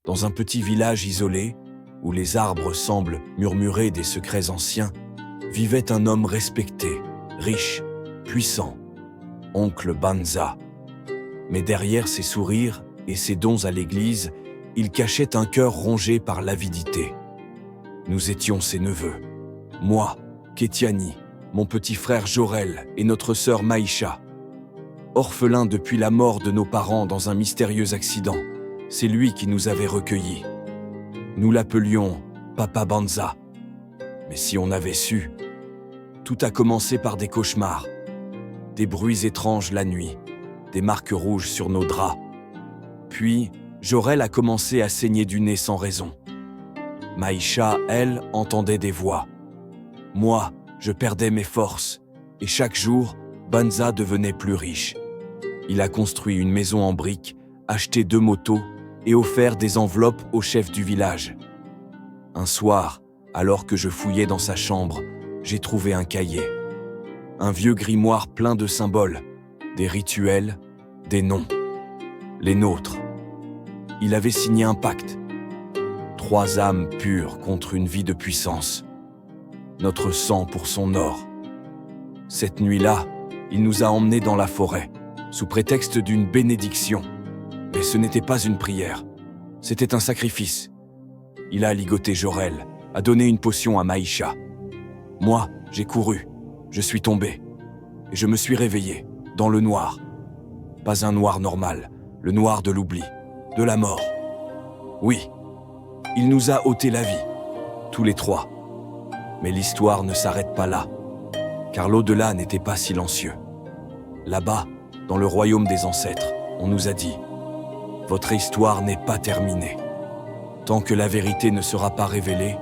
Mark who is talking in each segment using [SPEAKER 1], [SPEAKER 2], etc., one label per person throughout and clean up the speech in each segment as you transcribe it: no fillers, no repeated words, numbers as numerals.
[SPEAKER 1] Dans un petit village isolé, où les arbres semblent murmurer des secrets anciens, vivait un homme respecté, riche, puissant, oncle Banza. Mais derrière ses sourires et ses dons à l'église, il cachait un cœur rongé par l'avidité. Nous étions ses neveux. Moi, Kétiani, mon petit frère Jorel et notre sœur Maïcha. Orphelins depuis la mort de nos parents dans un mystérieux accident, c'est lui qui nous avait recueillis. Nous l'appelions Papa Banza. Mais si on avait su, tout a commencé par des cauchemars, des bruits étranges la nuit, des marques rouges sur nos draps. Puis, Jorel a commencé à saigner du nez sans raison. Maïcha, elle, entendait des voix. Moi, je perdais mes forces, et chaque jour, Banza devenait plus riche. Il a construit une maison en briques, acheté 2 motos et offert des enveloppes au chef du village. Un soir, alors que je fouillais dans sa chambre, j'ai trouvé un cahier. Un vieux grimoire plein de symboles, des rituels, des noms. Les nôtres. Il avait signé un pacte. 3 âmes pures contre une vie de puissance. Notre sang pour son or. Cette nuit-là, il nous a emmenés dans la forêt, sous prétexte d'une bénédiction. Mais ce n'était pas une prière, c'était un sacrifice. Il a ligoté Jorel, a donné une potion à Maïcha. Moi, j'ai couru, je suis tombé, et je me suis réveillé, dans le noir. Pas un noir normal, le noir de l'oubli, de la mort. Oui, il nous a ôté la vie, tous les 3. Mais l'histoire ne s'arrête pas là, car l'au-delà n'était pas silencieux. Là-bas, dans le royaume des ancêtres, on nous a dit « Votre histoire n'est pas terminée. Tant que la vérité ne sera pas révélée,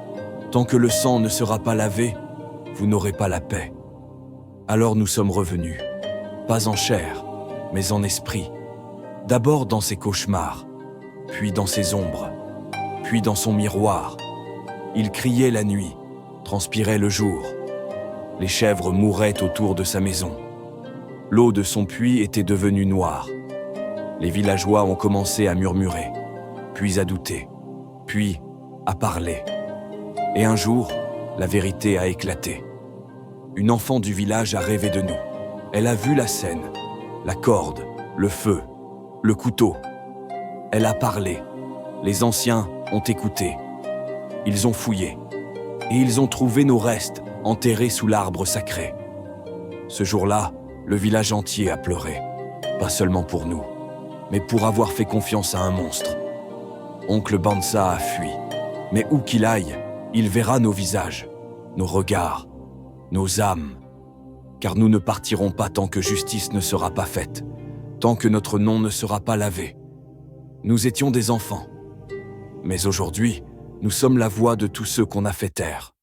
[SPEAKER 1] tant que le sang ne sera pas lavé, vous n'aurez pas la paix. » Alors nous sommes revenus, pas en chair, mais en esprit. D'abord dans ses cauchemars, puis dans ses ombres, puis dans son miroir. Il criait la nuit, transpirait le jour. Les chèvres mouraient autour de sa maison. L'eau de son puits était devenue noire. Les villageois ont commencé à murmurer, puis à douter, puis à parler. Et un jour, la vérité a éclaté. Une enfant du village a rêvé de nous. Elle a vu la scène, la corde, le feu, le couteau. Elle a parlé. Les anciens ont écouté. Ils ont fouillé. Et ils ont trouvé nos restes enterrés sous l'arbre sacré. Ce jour-là, le village entier a pleuré. Pas seulement pour nous, mais pour avoir fait confiance à un monstre. Oncle Banza a fui. Mais où qu'il aille, il verra nos visages, nos regards, nos âmes. Car nous ne partirons pas tant que justice ne sera pas faite, tant que notre nom ne sera pas lavé. Nous étions des enfants. Mais aujourd'hui, nous sommes la voix de tous ceux qu'on a fait taire.